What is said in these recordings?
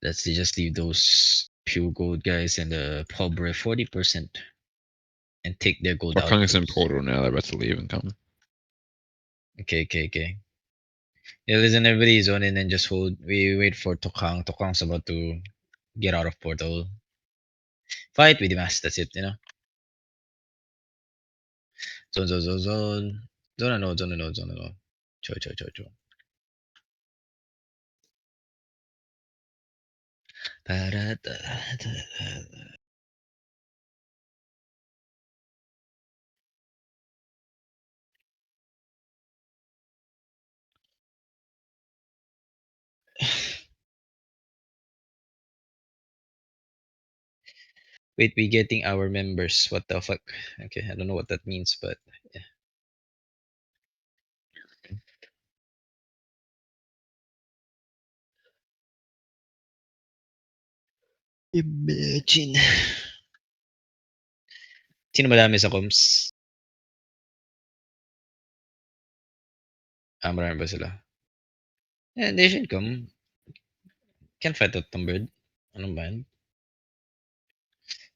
Let's just leave those pure gold guys and the pub 40% and take their gold out. Tokhang's in portal now. They're about to leave and come. Okay. Yeah, listen, everybody zone in and just hold. We wait for Tokhang. Tokhang's about to get out of portal. Fight with the mask. That's it. Zone. Zone no. Cho. Wait, we getting our members. What the fuck? Okay, I don't know what that means, but yeah. Imagine. Sino madami sa comms? Marami ba sila? Yeah, they should come. Can't fight that bird. Anong ba yan?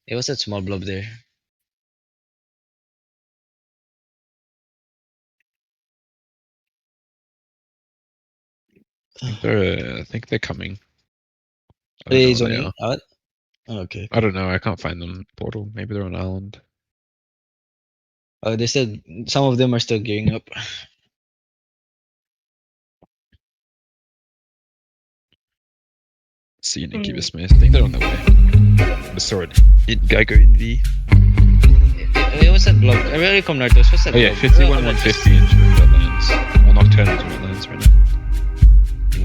It was that small blob there. I think they're coming. I Are don't know they where they zoning are. out? Oh, okay. I don't know. I can't find them. Portal. Maybe they're on island. They said some of them are still gearing up. See an Incubus Smith. I think they're on their way. The sword. Geiger in V. What's that blob? I really come Nartos. What's that Oh yeah, blob? 51, 150 in wetlands. Or Nocturnal to wetlands right now.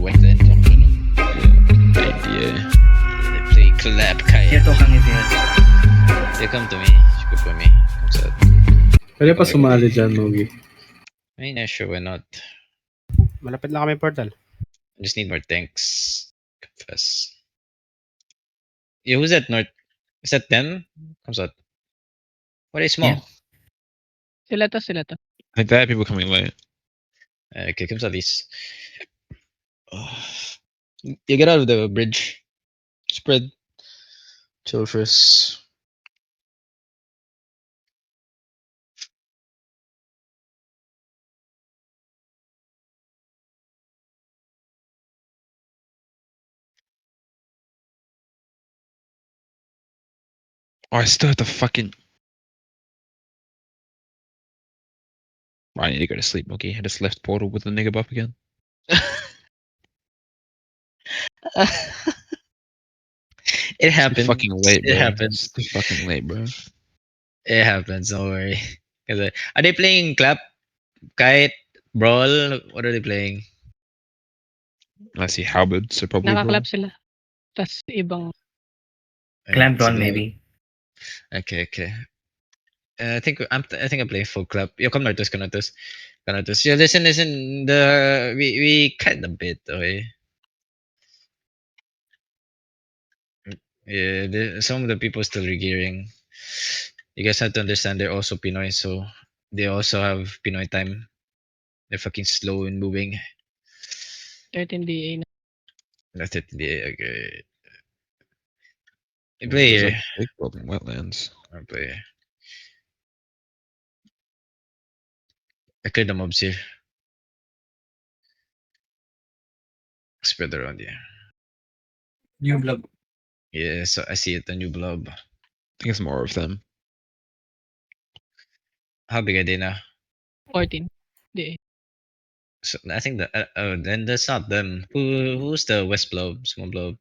Wetland Nocturnal. Yeah. They play clap kaya. Tokhang is here. They come to me. Good for me. Comes out. Pwede pa sumali dyan, Mogi. I mean, sure, why not? Malapit lang kami portal. I just need more tanks. Confess. Yeah, who's that north? Is that them? Comes out. What is small? Yeah. Sila to. I think they have people coming late. Okay, comes out these. You get out of the bridge. Spread. Chill first. Oh, I still have the fucking. I need to go to sleep, Mookie. I just left portal with the nigga buff again. It happens. It's fucking late, bro. It happens. It's fucking late, bro. It happens. Don't worry. Are they playing clap, kite, brawl? What are they playing? I see halberd, so probably brawl. Nakaklap sila. Tas ibang Clamp on maybe. Okay. I think I'm playing full clap. Yo, come Nartos. Yeah, listen. We cut a bit, okay. Yeah, some of the people still regearing. You guys have to understand they're also Pinoy, so they also have Pinoy time. They're fucking slow in moving. 13 DA na. That's it. Yeah, okay. You play There's here. a big problem in wetlands. I play. I clear the mobs here. Spread around here. New blob. Yeah, so I see it. The new blob. I think it's more of them. How big are they now? 14 DA. So I think that then that's not them. Who's the west blob? Small blob.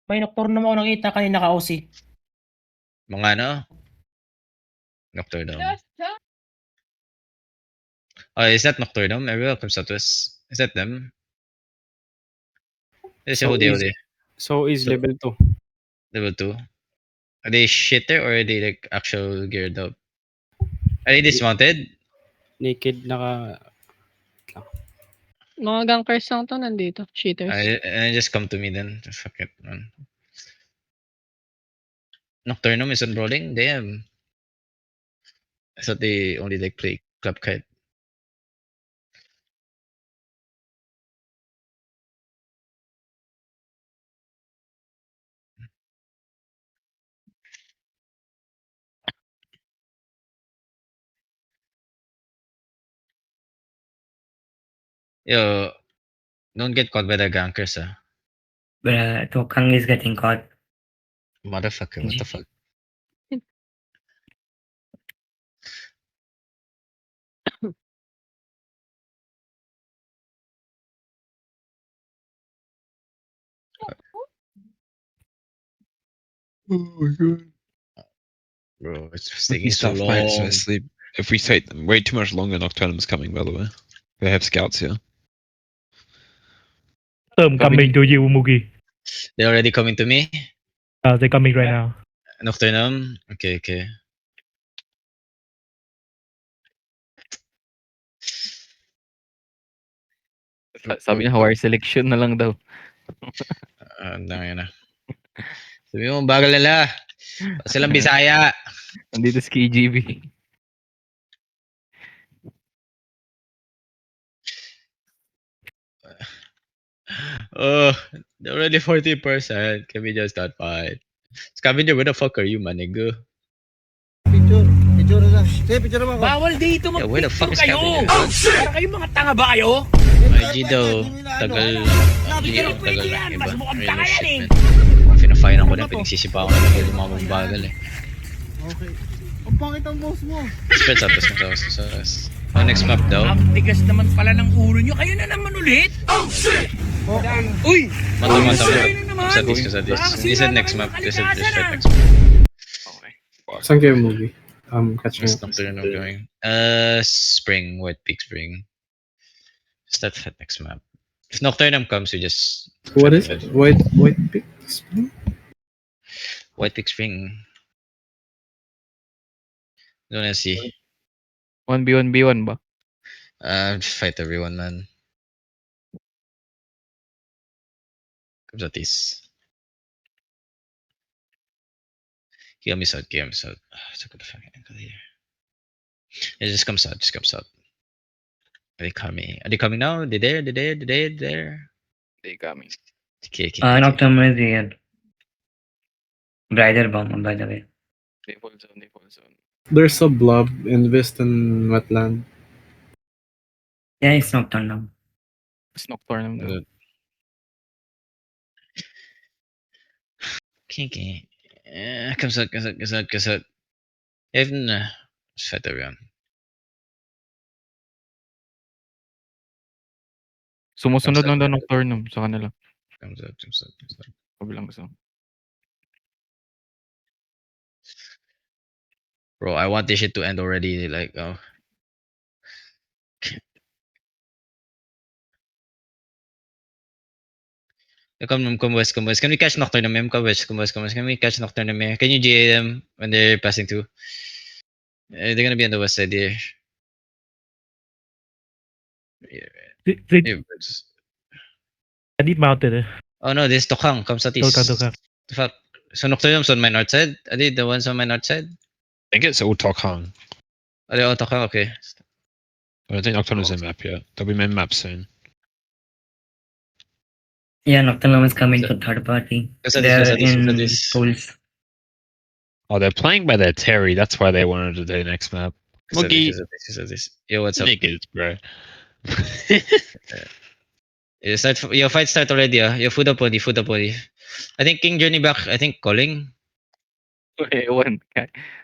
May Nocturnal ako nakita kanina ka-OC. Mga ano? Nocturnal. Oh, is that Nocturnal? Everyone comes out to us. Is that them? Is So Hodi. is So- level 2. Level 2. Are they shitter or are they like actual geared up? Are they dismounted? Naked, naka... Mga gankers lang to nandito. Cheaters. I just come to me then. Fuck it, man. Nocturnum is enrolling? Damn. I thought they only like play club kite. Yo, don't get caught by the gankers, Tokhang is getting caught. Motherfucker, what the fuck? Oh my god. Bro, it's Let taking me so stuff mate, so I long. sleep. If we wait too much longer, Nocturnal's coming, by the way. They have scouts here. I'm coming to you, Mugi. They already coming to me? They're coming right now. Nocturnal? Okay, okay. Sabi niya, wire selection na lang daw. Yun na. Sabi mo, bagal nila. Silang Bisaya. Nandito si KGB. Oh, they're already 40%. Can we just not fight? Scavenger, where the fuck are you, man, nigga? Bawal dito Yeah, where the fuck is kayo! Scavenger? Para kayong mga tanga ba kayo? My G daw, tagal lang. Sabi G, ko, tagal pwede lang, yan. iba. Mas mukhang Real tanga yan shit, eh. man. Pinafayan ako na, pinagsisipa ko na ng lumamang bagal eh. Okay. Ang pangit ang boss mo. Spread sa tapos. Oh, next map daw. Ang tigas naman pala ng ulo nyo. Kayo na naman ulit. Uy! Mata. Kayo na naman. Kasatis. He said next map. He said Kalikasan next map. Okay. Saan kayo movie? Catching Just up. Nocturnal going. Spring, White Peak Spring. Just that next map. If Nocturnal comes, we just. What is it? White Pix? White Peak Spring. Don't wanna see. 1v1v1 ba? Just fight everyone, man. Comes at this. Kill me out. It's a good fucking angle here. It just comes out. Are they coming now? They there? They coming. Okay. Nocturnal is here. Brighter bomb, by the way. They fall zone. There's a blob in Western Wetland. Yeah, it's Nocturnal. It's Nocturnal daw. Okay. Comes out. Even just fight everyone. Sumusunod lang daw Nocturnal sa kanila. Comes out. Kabilang gusto. Bro, I want this shit to end already. Like, oh. Come west. Can we catch Nocturnal? Come west. Can we catch Nocturnal? Can you GA them when they're passing through? They're gonna be on the west side here. They need mounted. Oh no, this Tokhang comes at east. Tokhang. Fuck. So Nocturnal's on my north side? Are they the ones on my north side? I think it's all Tokhang. Are they all Tokhang? Okay. I don't think Nocturnal's in map yet. They'll be in map soon. Yeah, Nocturnal is coming to third party. They're in pools. Oh, they're playing by their Terry. That's why they wanted to do next map. Moogie. Yo, what's up? Niggas, bro. Your fight start already. Your food up only. I think King journey back. I think calling. One.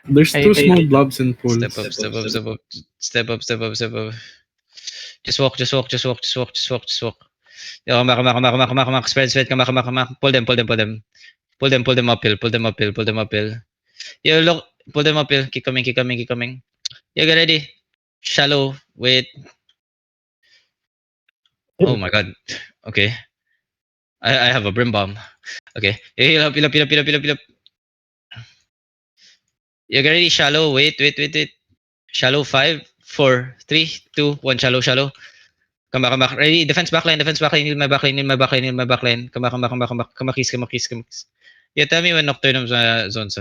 There's two small blobs in pools. Step up. Just walk. Yo, come back. Spread. Come back. Pull them uphill. Yo, look. Pull them uphill. Keep coming. Yo, get ready. Shallow. Wait. Oh my god. Okay. I have a brim bomb. Okay. Heal up. You get ready. Shallow. Wait. Shallow. 5, 4, 3, 2, 1. Shallow. Come back. Ready. Defense backline. Heal my backline. Come back. Come back. Kiss. Yeah, tell me when Nocturnal zones.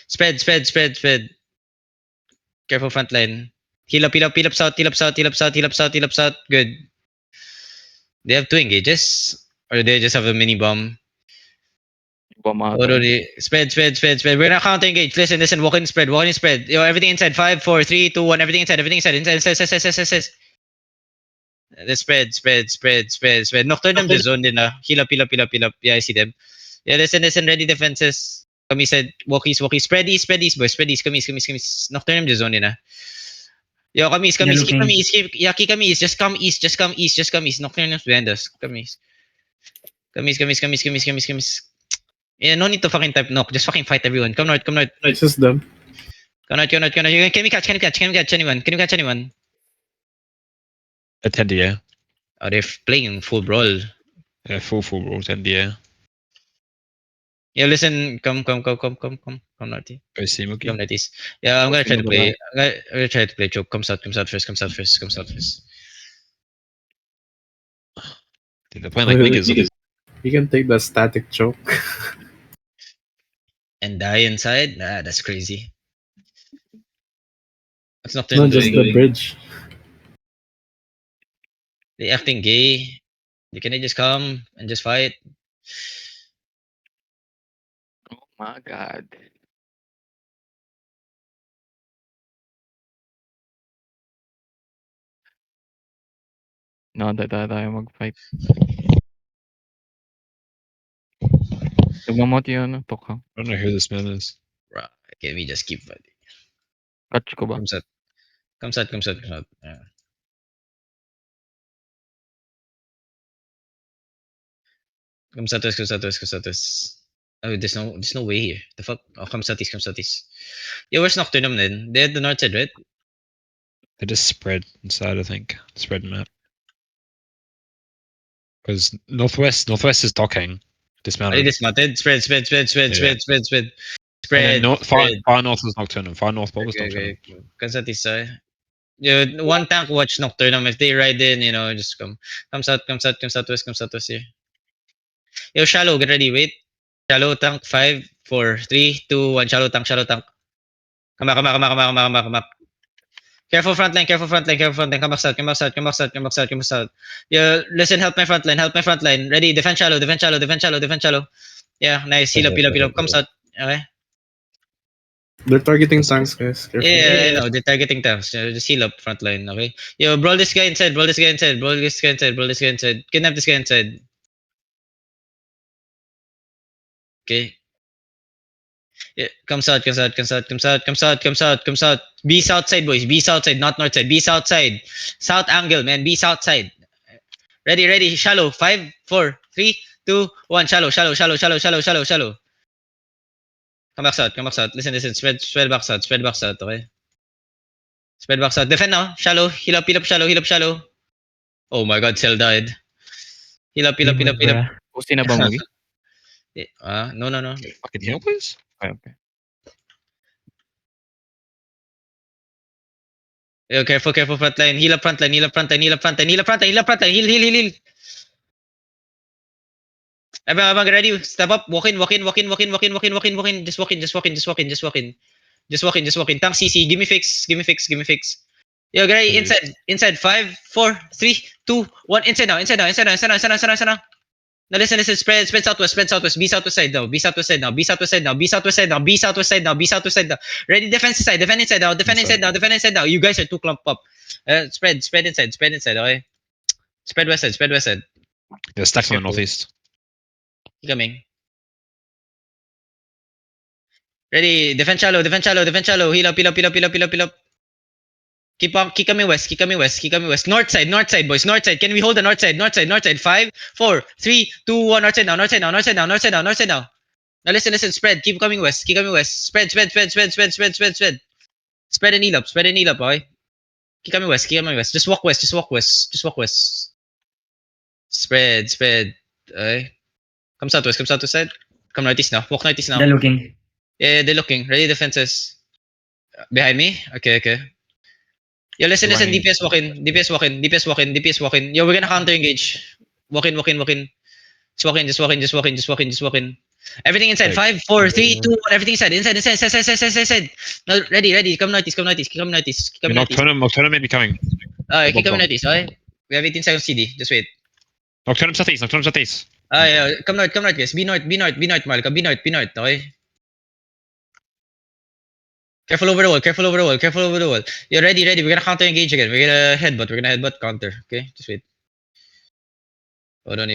Spread. Careful front line. Heal up south. Good. They have 2 engages? Or they just have a mini bomb? Spread. We're not counter engage. Listen. Walk in spread. Yo, everything inside. 5, 4, 3, 2, 1. Everything inside. Inside. The spread. Nocturnal just zone din na. Heal up. Yeah, I see them. Yeah, listen. Ready defenses. Kami said, walkies. Spread east, boys. Spread east. Come east. Nocturnal just zone din na. Yo, come east. They're Keep looking. kami east. Keep kami east. Just come east. Nocturnal behind us. Come east. Yeah, no need to fucking type knock. Just fucking fight everyone. Come north. It's just them. Can you catch anyone? Can you catch anyone? At 10 DA. Oh, they're playing full brawl. Yeah, full roll 10 DA. Yeah, listen, come north. Go see Mookie. Come northeast. Yeah, I'm gonna try to play. I'm gonna try to play choke. Comes out first. Dude, they're playing like niggas. You can take the static choke. And die inside? Nah, that's crazy. It's not No, just the bridge. They acting gay. Can they just come and just fight? Oh my god. No, tayo mag-fight. Nagmamot yung Tokhang. I don't know who this man is. Bruh, can we just keep fighting? Catch ko ba? Comes out. Yeah. Comes out west. Oh, there's no way here. The fuck? Oh, comes out east. Yeah, where's Nocturnal then? They're at the north side, right? They just spread inside, I think. Spread map. Because northwest is Tokhang. Are Dismounted. they dismounted? Spread. And then far north is Nocturnal. Far north pole is Nocturnal. Okay. Comes out east side. Yeah, one tank watch Nocturnal. If they ride in, just come. Comes out west here. Yo, shallow, get ready, wait. Shallow tank, 5, 4, 3, 2, 1, shallow tank. Come back. Careful front line. Come back south. Yo, listen, help my front line. Ready, defend shallow. Yeah, nice. Heal up. Come south. Okay. They're targeting tanks, guys. Careful. Yeah, I know. They're targeting tanks. Just heal up front line, okay? Yo, brawl this guy inside. Kidnap this guy inside. Okay. Yeah, comes out. Be south side, boys. Be south side, not north side. Be south side. South angle, man. Be south side. Ready. Shallow. 5, 4, 3, 2, 1. Shallow. Come back south. Listen. Spread back south. Okay. Spread back south. Defend now. Shallow. Heal up. Shallow. Oh my god, Cell died. Heal up. Pusti na ba, Mugi? No. Fucking heal, please. Okay. Yo, careful front line. Heal up front line. Heal. Abang, ready. Step up. Walk in. Just walk in. Tank CC. Give me fix. Yo, ready. Inside. 5, 4, 3, 2, 1. Inside now. Now listen. Spread southwest. Be southwest side now. Ready, defend inside now. You guys are too clumped up. Spread inside. Okay. Spread west side. They're stacked on the northeast. Coming. Ready, defend shallow. Heal up. Keep coming west. North side, boys. North side. Can we hold the north side? 5, 4, 3, 2, 1. North side now. Now listen. Spread. Keep coming west. Spread. Spread and heal up, boy. Keep coming west. Just walk west. Spread. Okay. Come southwest side. Come northeast now. Walk northeast now. They're looking. Yeah, they're looking. Ready defenses. Behind me? Okay. Yo, listen. DPS walk in. Yo, we're gonna counter engage. Walk in. Just walk in. Everything inside. 5, 4, 3, 2, 1. Everything inside. No, ready. Come northeast. Nocturnal may be coming. Alright, keep coming northeast, alright? We have 18 seconds CD. Just wait. Nocturnal southeast. Come north, guys. Be north, Malcolm. Be north, okay? Careful over the wall, careful over the wall, careful over the wall. You're ready. We're gonna counter engage again. We're gonna headbutt counter. Okay, just wait. Hold on.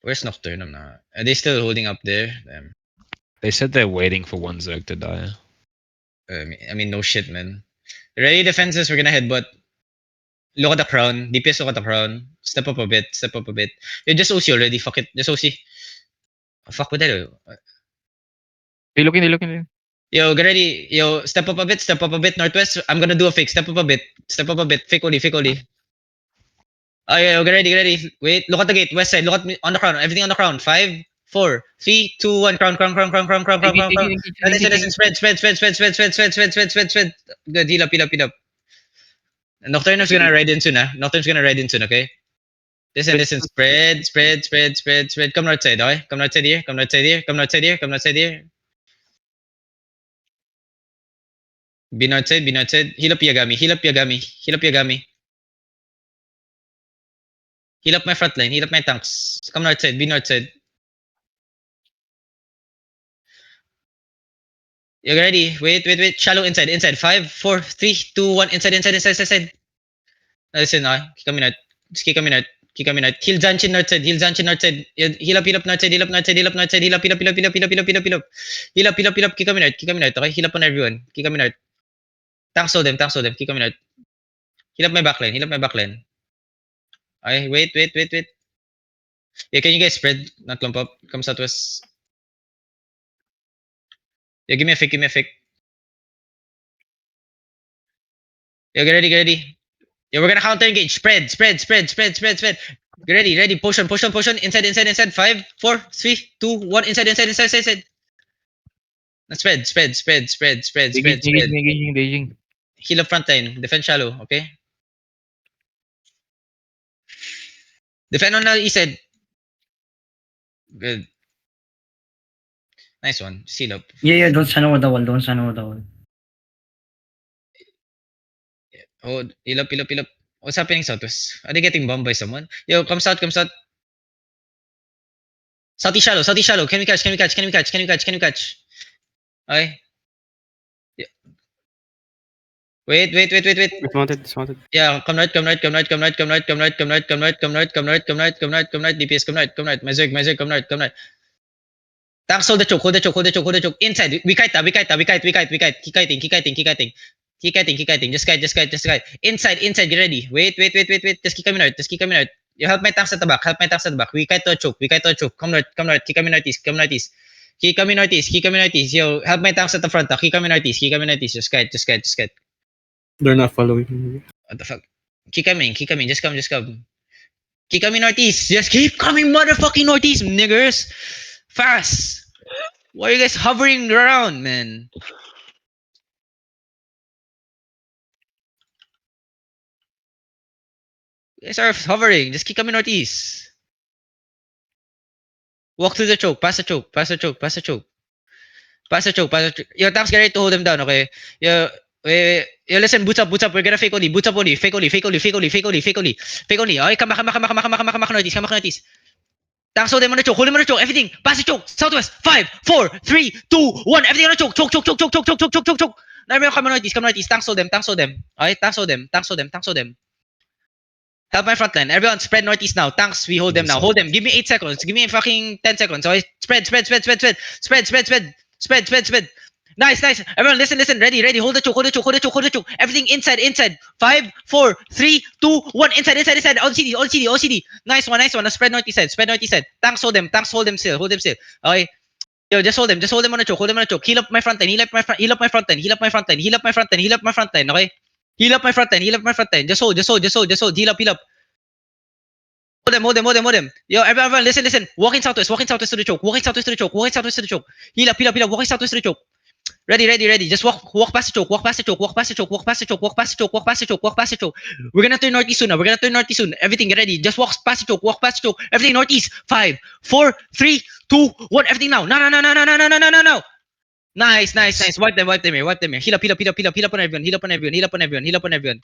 Where's Nocturnal now? Are they still holding up there? Damn. They said they're waiting for one Zerg to die. I mean, no shit, man. Ready defenses, we're gonna headbutt. Look at the crown. DPS, look at the crown. Step up a bit. You're just OC already. Fuck it. Just OC. Fuck with that. They looking. Yo, get ready. Yo, step up a bit. Northwest. I'm gonna do a fake. Step up a bit. Fake only. Oh, yeah, get ready. Wait, look at the gate. West side. Look at me on the crown. Everything on the crown. 5, 4, 3, 2, 1. Crown. Listen. Spread. Good. Heal up. Nocturnal's gonna ride in soon, okay? Listen. Spread. Come north side, okay? Come north side here. Be north side. Heal up Yagami. Heal up my front line. Heal up my tanks. Come north side. Be north side. You ready? Wait. Shallow inside. 5, 4, 3, 2, 1. Inside. Listen, kick coming out. Heal Zanchin north side. Heal up north side. Heal up. Kick coming out. Okay, heal up on everyone. Kick coming out. Tanks hold them. Kick coming out. Heal up my backline. Okay, wait. Yeah, can you guys spread? Not clump up. Come southwest. Yeah, give me a fake. Yeah, get ready. Yeah, we're gonna counter engage. Spread. Get ready. Potion. Inside. 5, 4, 3, 2, 1. Inside. Spread. Engaging. Heal up front line. Defend shallow. Okay. Defend on the east side. Good. Nice one. Seal up. Yeah, don't stand over the wall. Oh, heal up. What's happening southwest? Are they getting bombed by someone? Yo, come south. Southeast shallow. Can we catch? Okay. Yeah. Wait. Dismounted. Yeah, come right. DPS, come right. My Zerg, come right. Tanks, hold the choke. Inside. We kite. Keep kiting. Just kite. Inside. Get ready. Wait. Just keep coming out. You help my tanks at the back. We kite to a choke. Come north. Keep coming northeast. Keep coming northeast. Yo, help my tanks at the front. Keep coming northeast. Just kite. They're not following me. What the fuck? Keep coming. Just come. Keep coming northeast. Just keep coming motherfucking northeast, niggers. Fast. Why are you guys hovering around, man? You guys are hovering. Just keep coming northeast. Walk through the choke. Pass the choke. Yo, tanks, get ready to hold them down, okay? Yo, listen, boots up. We're gonna fake only. Fake only. Okay, come back northeast. Tanks, hold them on the choke. Everything. Pass the choke. Southwest. 5, 4, 3, 2, 1. Everything on the choke. Choke. Now everyone come northeast. Tanks, hold them. Okay, tanks, hold them. Help my front line. Everyone spread northeast now. Tanks, we hold them now. Hold them. Give me 8 seconds. Give me fucking 10 seconds. Okay, spread. Nice. Everyone, listen. Ready. Hold the choke. Everything inside. 5, 4, 3, 2, 1. Inside. All CD. Nice one. Now spread northeast side. Tanks, hold them still. Okay. Yo, just hold them on the choke. Heal up my front line. Okay? Heal up my front line. Just hold. Heal up. Hold them. Yo, everyone, listen. Walking southwest to the choke. Heal up. Walking southwest to the choke. Ready. Just walk past the choke. We're gonna turn northeast soon. Everything, get ready. Just walk past the choke. Everything northeast. 5, 4, 3, 2, 1. Everything now. No. Nice. Wipe them here. Heal up on everyone.